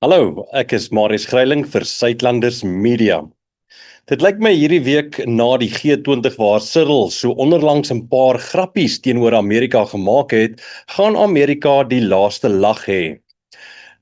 Hallo, ek is Marius Greiling vir Suidlanders Media. Dit lyk my hierdie week na die G20 waar Cyril so onderlangs 'n paar grappies teenoor Amerika gemaak het, gaan Amerika die laaste lag hê.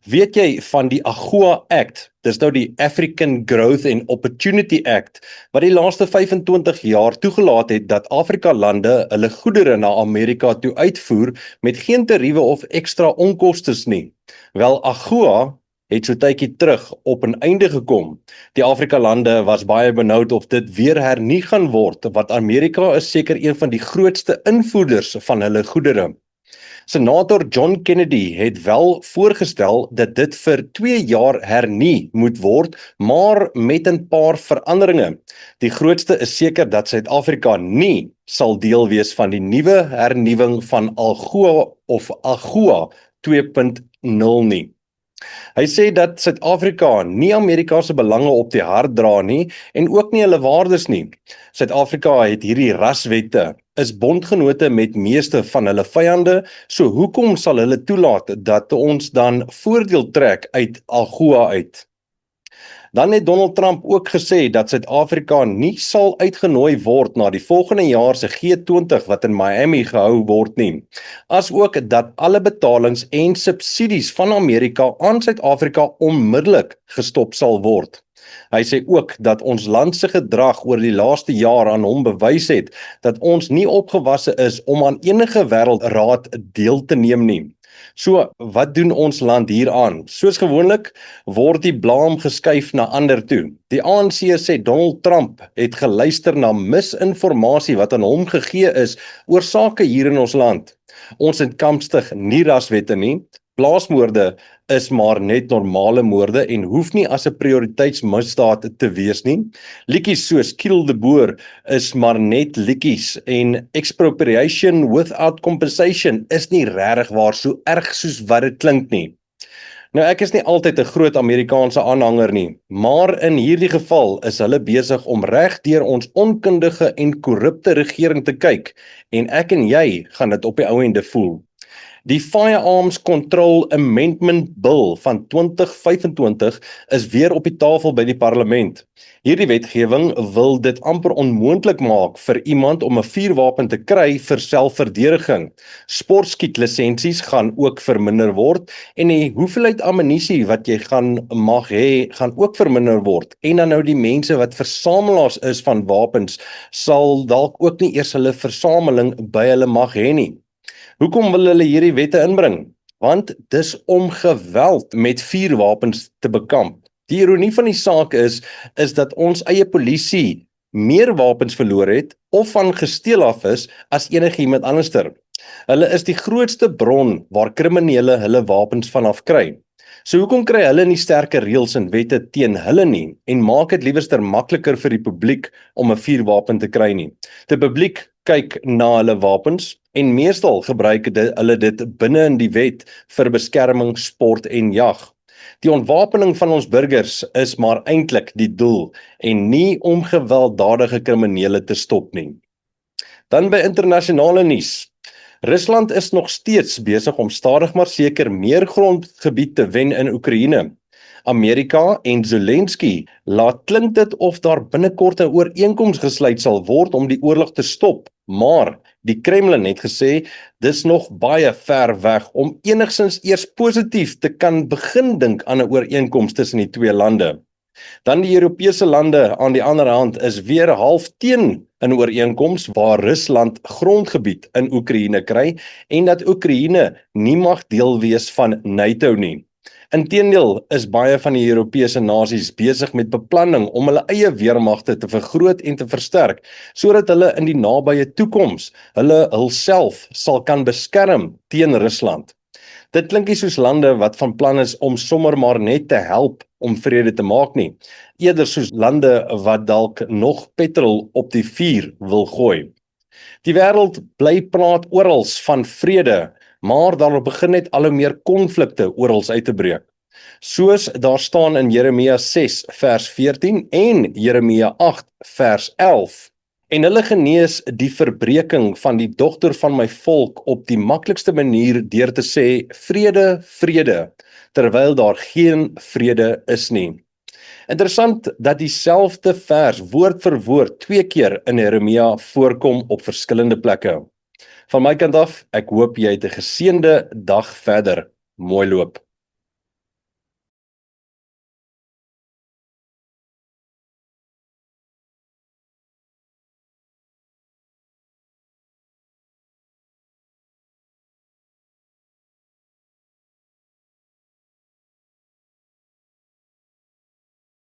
Weet jy van die AGOA Act? Dis nou die African Growth and Opportunity Act, wat die laaste 25 jaar toegelaat het dat Afrika lande hulle goedere na Amerika toe uitvoer met geen tariewe of ekstra onkostes nie. Wel, AGOA het so tydjie terug op 'n einde gekom. Die Afrika lande was baie benoud of dit weer hernie gaan word, want Amerika is seker een van die grootste invoerders van hulle goedere. Senator John Kennedy het wel voorgestel dat dit vir 2 jaar hernie moet word, maar met 'n paar veranderinge. Die grootste is seker dat Suid-Afrika nie sal deel wees van die nuwe hernuwing van AGOA of AGOA 2.0 nie. Hy sê dat Suid-Afrika nie Amerika se belange op die hart dra nie en ook nie hulle waardes nie. Suid-Afrika het hierdie raswette, is bondgenote met meeste van hulle vyande, so hoekom sal hulle toelaat dat ons dan voordeel trek uit AGOA uit? Dan het Donald Trump ook gesê dat Suid-Afrika nie sal uitgenooi word na die volgende jaar se G20 wat in Miami gehou word nie. Asook dat alle betalings en subsidies van Amerika aan Suid-Afrika onmiddellik gestop sal word. Hy sê ook dat ons land se gedrag oor die laaste jaar aan hom bewys het dat ons nie opgewasse is om aan enige wêreldraad deel te neem nie. So, wat doen ons land hieraan? Soos gewoonlik word die blame geskuif na ander toe. Die ANC sê Donald Trump het geluister na misinformasie wat aan hom gegee is oor sake hier in ons land. Ons het kamstig nie raswette nie. Plaasmoorde is maar net normale moorde en hoef nie as 'n prioriteitsmisdaad te wees nie. Liedjies soos Kill the Boer is maar net liedjies en expropriation without compensation is nie regtig waar so erg soos wat dit klink nie. Nou ek is nie altyd 'n groot Amerikaanse aanhanger nie, maar in hierdie geval is hulle besig om reg deur ons onkundige en korrupte regering te kyk en ek en jy gaan dit op die ou ende voel. Die Firearms Control Amendment Bill van 2025 is weer op die tafel by die parlement. Hierdie wetgewing wil dit amper onmoontlik maak vir iemand om 'n vuurwapen te kry vir selfverdediging. Sportskietlisensies gaan ook verminder word en die hoeveelheid ammunisie wat jy mag hê, gaan ook verminder word. En dan nou die mense wat versamelaars is van wapens, sal dalk ook nie eers hulle versameling by hulle mag hê nie. Hoekom wil hulle hierdie wette inbring? Want dis om geweld met vuurwapens te bekamp. Die ironie van die saak is dat ons eie polisie meer wapens verloor het of van gesteel af is as enigiemand anderster. Hulle is die grootste bron waar kriminele hulle wapens vanaf kry. So hoekom kry hulle nie sterker reëls en wette teen hulle nie en maak dit liewerster makliker vir die publiek om 'n vuurwapen te kry nie? Die publiek kyk na hulle wapens en meestal gebruik hulle dit binne in die wet vir beskerming, sport en jag. Die ontwapening van ons burgers is maar eintlik die doel en nie om gewelddadige kriminele te stop nie. Dan by internasionale nuus. Rusland is nog steeds besig om stadig maar seker meer grondgebied te wen in Oekraïne. Amerika en Zelensky laat klink dit of daar binnekort 'n ooreenkoms gesluit sal word om die oorlog te stop, maar die Kremlin het gesê dis nog baie ver weg om enigsins eers positief te kan begin dink aan 'n ooreenkoms tussen die twee lande. Dan die Europese lande aan die ander hand is weer half teen 'n ooreenkoms waar Rusland grondgebied in Oekraïne kry en dat Oekraïne nie mag deel wees van NATO nie. Inteendeel is baie van die Europese nasies besig met beplanning om hulle eie weermagte te vergroot en te versterk, sodat hulle in die nabye toekoms hulle hulself sal kan beskerm teen Rusland. Dit klink nie soos lande wat van plan is om sommer maar net te help om vrede te maak nie, eerder soos lande wat dalk nog petrol op die vuur wil gooi. Die wêreld bly praat oral van vrede, maar daar begin net al hoe meer konflikte oral uit te breek. Soos daar staan in Jeremia 6 vers 14 en Jeremia 8 vers 11. En hulle genees die verbreeking van die dogter van my volk op die maklikste manier deur te sê vrede, vrede, terwyl daar geen vrede is nie. Interessant dat dieselfde vers woord vir woord 2 keer in Jeremia voorkom op verskillende plekke. Van my kant af, ek hoop jy het 'n geseënde dag verder. Mooi loop.